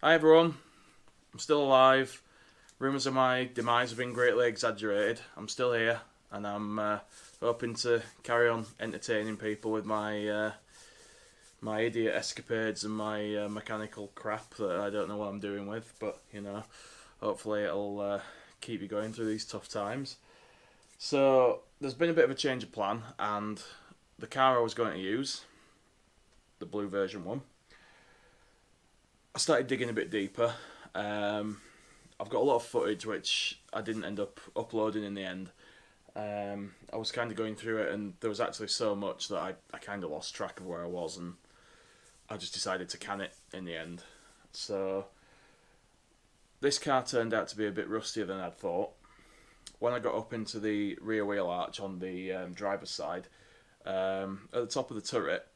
Hi everyone, I'm still alive. Rumours of my demise have been greatly exaggerated. I'm still here, and I'm hoping to carry on entertaining people with my my idiot escapades and my mechanical crap that I don't know what I'm doing with. But you know, hopefully it'll keep you going through these tough times. So there's been a bit of a change of plan, and the car I was going to use, the blue version one, I started digging a bit deeper. I've got a lot of footage which I didn't end up uploading in the end. I was kind of going through it, and there was actually so much that I kind of lost track of where I was, and I just decided to can it in the end. So this car turned out to be a bit rustier than I'd thought. When I got up into the rear wheel arch on the driver's side, at the top of the turret,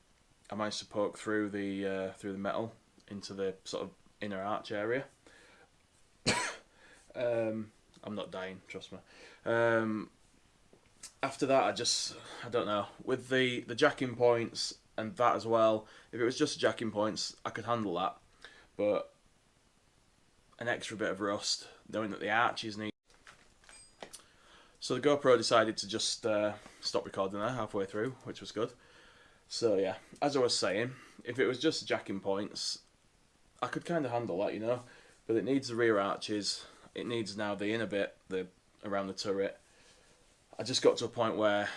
I managed to poke through the metal into the sort of inner arch area. I'm not dying, trust me. After that, I don't know, with the jacking points and that as well, if it was just jacking points, I could handle that. But an extra bit of rust, knowing that the arches need... So the GoPro decided to just stop recording there halfway through, which was good. So yeah, as I was saying, if it was just jacking points, I could kind of handle that, you know. But it needs the rear arches, it needs now the inner bit, around the turret. I just got to a point where,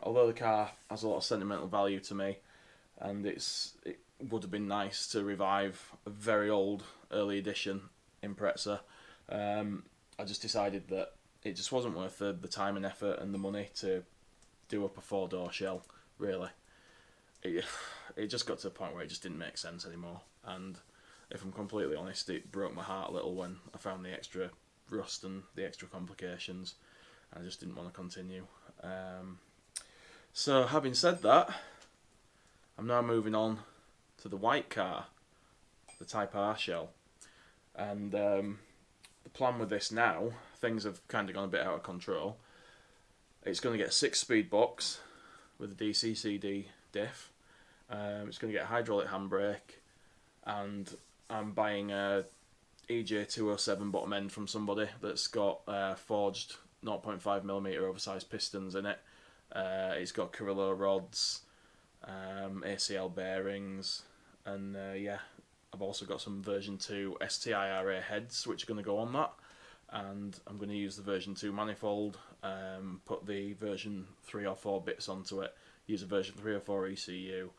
although the car has a lot of sentimental value to me, and it would have been nice to revive a very old early edition Impreza, I just decided that it just wasn't worth the time and effort and the money to do up a 4-door shell, really. It just got to a point where it just didn't make sense anymore, and if I'm completely honest, it broke my heart a little when I found the extra rust and the extra complications. I just didn't want to continue. So having said that, I'm now moving on to the white car, the Type R shell. And the plan with this now, things have kind of gone a bit out of control. It's going to get a 6-speed box with a DC-CD diff. It's going to get a hydraulic handbrake, and I'm buying a EJ207 bottom end from somebody that's got forged 0.5mm oversized pistons in it. It's got Carrillo rods, ACL bearings, and yeah, I've also got some version 2 STIRA heads which are going to go on that, and I'm going to use the version 2 manifold, put the version 3 or 4 bits onto it, use a version 3 or 4 ECU,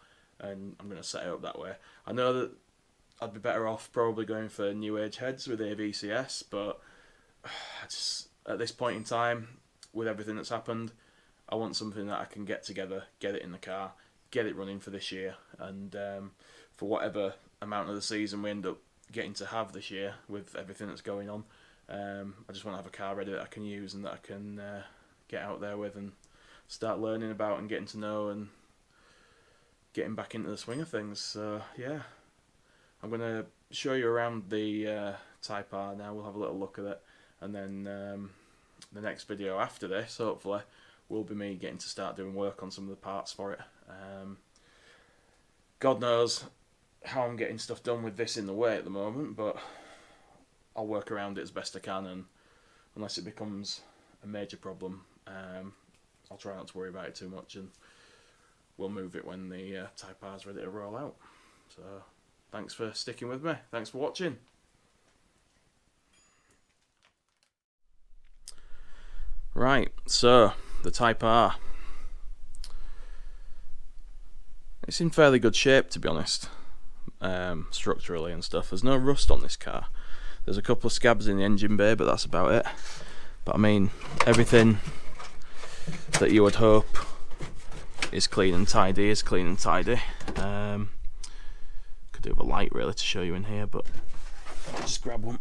and I'm going to set it up that way. I know that I'd be better off probably going for new age heads with AVCS, but at this point in time, with everything that's happened, I want something that I can get together, get it in the car, get it running for this year, and for whatever amount of the season we end up getting to have this year with everything that's going on, I just want to have a car ready that I can use and that I can get out there with and start learning about and getting to know and getting back into the swing of things. So yeah, I'm going to show you around the Type R now. We'll have a little look at it, and then the next video after this, hopefully, will be me getting to start doing work on some of the parts for it. God knows how I'm getting stuff done with this in the way at the moment, but I'll work around it as best I can, and unless it becomes a major problem, I'll try not to worry about it too much, and we'll move it when the Type R is ready to roll out. So thanks for sticking with me. Thanks for watching. Right, so the Type R. It's in fairly good shape, to be honest, structurally and stuff. There's no rust on this car. There's a couple of scabs in the engine bay, but that's about it. But I mean, everything that you would hope is clean and tidy is clean and tidy. Could do with a light really to show you in here, but I'll just grab one.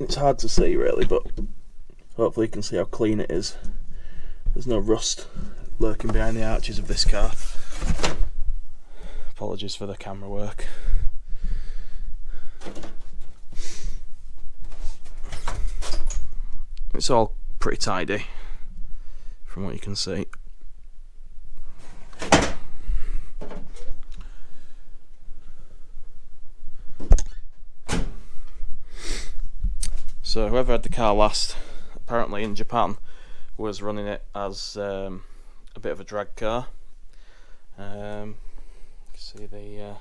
It's hard to see really, but hopefully you can see how clean it is. There's no rust lurking behind the arches of this car. Apologies for the camera work. It's all pretty tidy from what you can see. So whoever had the car last, apparently in Japan, was running it as a bit of a drag car. You can see the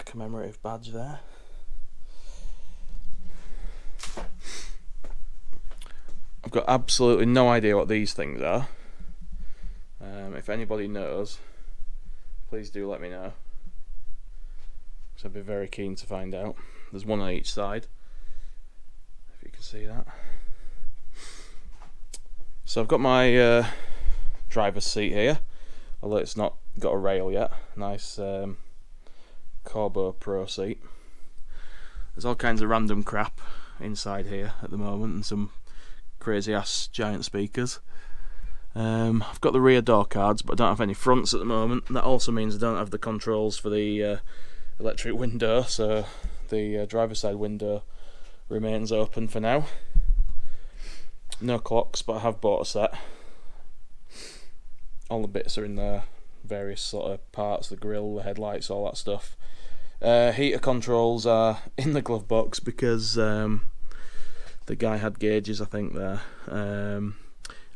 commemorative badge there. I've got absolutely no idea what these things are. If anybody knows, please do let me know, because I'd be very keen to find out. There's one on each side, if you can see that. So I've got my driver's seat here, although it's not got a rail yet. Nice Corbo Pro seat. There's all kinds of random crap inside here at the moment, and some crazy ass giant speakers. I've got the rear door cards, but I don't have any fronts at the moment, and that also means I don't have the controls for the electric window, so the driver's side window remains open for now. No clocks, but I have bought a set. All the bits are in there, various sort of parts, the grille, the headlights, all that stuff. Heater controls are in the glove box because the guy had gauges, I think, there.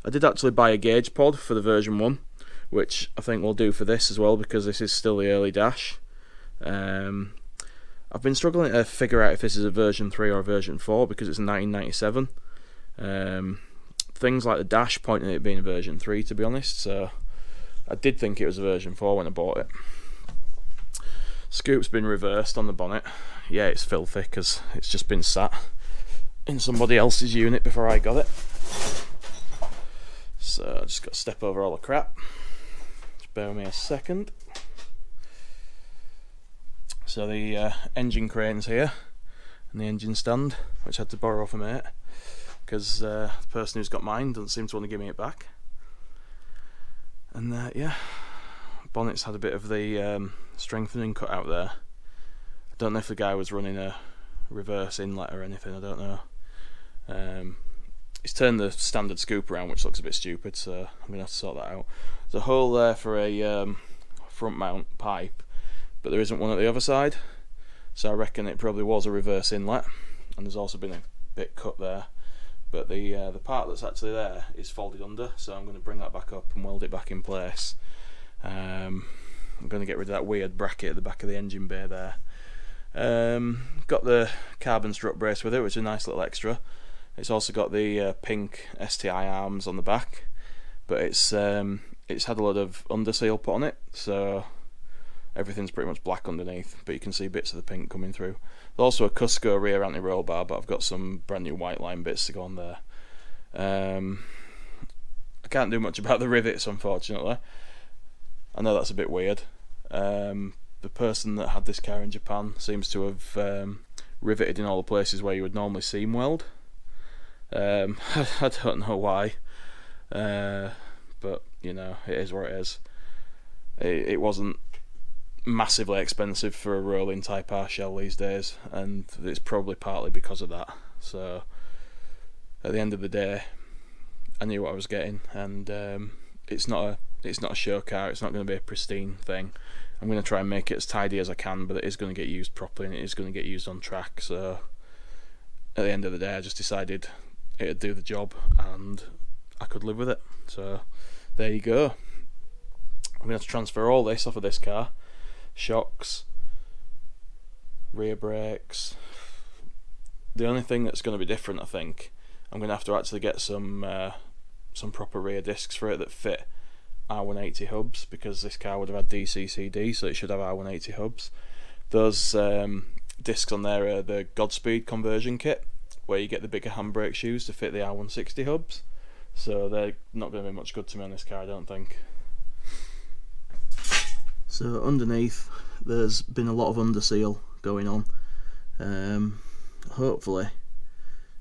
I did actually buy a gauge pod for the version 1, which I think will do for this as well, because this is still the early dash. I've been struggling to figure out if this is a version 3 or a version 4 because it's a 1997. Things like the dash pointed at it being a version 3, to be honest, so I did think it was a version 4 when I bought it. Scoop's been reversed on the bonnet. Yeah, it's filthy because it's just been sat in somebody else's unit before I got it. So I just got to step over all the crap. Just bear with me a second. So the engine crane's here, and the engine stand, which I had to borrow off a mate, because the person who's got mine doesn't seem to want to give me it back. And yeah, bonnet's had a bit of the strengthening cut out there. I don't know if the guy was running a reverse inlet or anything, I don't know. He's turned the standard scoop around, which looks a bit stupid, so I'm going to have to sort that out. There's a hole there for a front mount pipe, but there isn't one at the other side, so I reckon it probably was a reverse inlet, and there's also been a bit cut there, but the part that's actually there is folded under, so I'm going to bring that back up and weld it back in place. I'm going to get rid of that weird bracket at the back of the engine bay there. Got the carbon strut brace with it, which is a nice little extra. It's also got the pink STI arms on the back, but it's had a lot of underseal put on it, so everything's pretty much black underneath, but you can see bits of the pink coming through. There's also a Cusco rear anti-roll bar, but I've got some brand new white line bits to go on there. I can't do much about the rivets, unfortunately. I know that's a bit weird. The person that had this car in Japan seems to have riveted in all the places where you would normally seam weld. I don't know why, but you know, it is what it is. It wasn't massively expensive for a rolling Type R shell these days, and it's probably partly because of that. So at the end of the day, I knew what I was getting, and it's not a show car. It's not going to be a pristine thing. I'm going to try and make it as tidy as I can, but it is going to get used properly, and it is going to get used on track. So at the end of the day, I just decided it'd do the job, and I could live with it. So there you go. I'm going to have to transfer all this off of this car. Shocks, rear brakes. The only thing that's going to be different, I think, I'm going to have to actually get some proper rear discs for it that fit R180 hubs, because this car would have had DCCD, so it should have R180 hubs. Those discs on there are the Godspeed conversion kit, where you get the bigger handbrake shoes to fit the R160 hubs, so they're not going to be much good to me on this car, I don't think. So underneath there's been a lot of underseal going on. Hopefully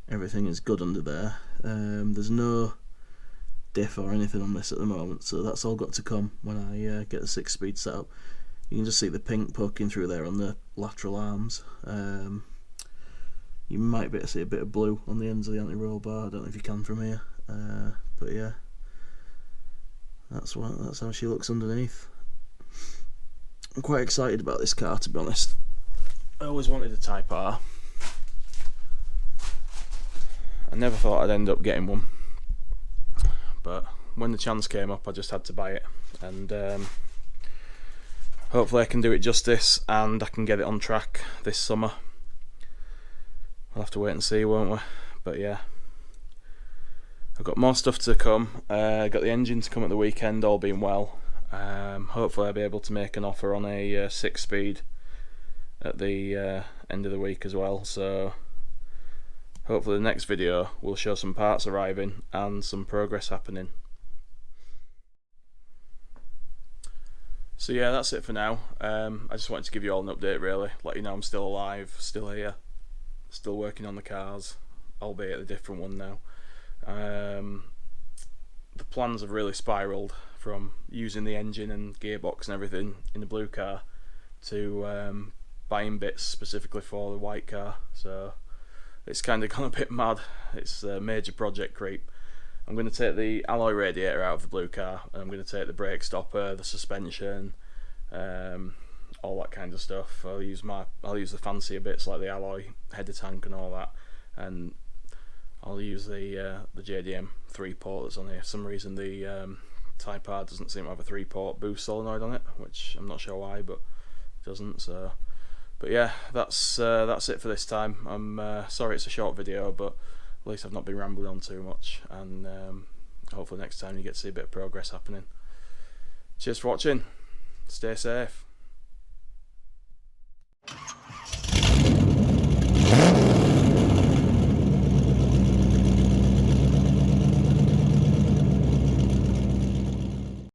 everything is good under there. There's no diff or anything on this at the moment, so that's all got to come when I get the 6-speed set up. You can just see the pink poking through there on the lateral arms. You might be able to see a bit of blue on the ends of the anti-roll bar. I don't know if you can from here, but yeah, that's how she looks underneath. I'm quite excited about this car, to be honest. I always wanted a Type R. I never thought I'd end up getting one, but when the chance came up I just had to buy it, and hopefully I can do it justice and I can get it on track this summer. We'll have to wait and see, won't we? But yeah, I've got more stuff to come. Got the engine to come at the weekend, all being well. Hopefully I'll be able to make an offer on a 6-speed at the end of the week as well, so hopefully the next video will show some parts arriving and some progress happening. So yeah, that's it for now. I just wanted to give you all an update really, let you know I'm still alive, still here, still working on the cars, albeit a different one now. The plans have really spiralled from using the engine and gearbox and everything in the blue car to buying bits specifically for the white car, so it's kind of gone a bit mad. It's a major project creep. I'm going to take the alloy radiator out of the blue car, and I'm going to take the brake stopper, the suspension, all that kind of stuff. I'll use the fancier bits like the alloy header tank and all that, and I'll use the JDM 3-port that's on here. For some reason the Type R doesn't seem to have a 3-port boost solenoid on it, which I'm not sure why, but it doesn't. So, but yeah, that's it for this time. I'm sorry it's a short video, but at least I've not been rambling on too much, and hopefully next time you get to see a bit of progress happening. Cheers for watching. Stay safe.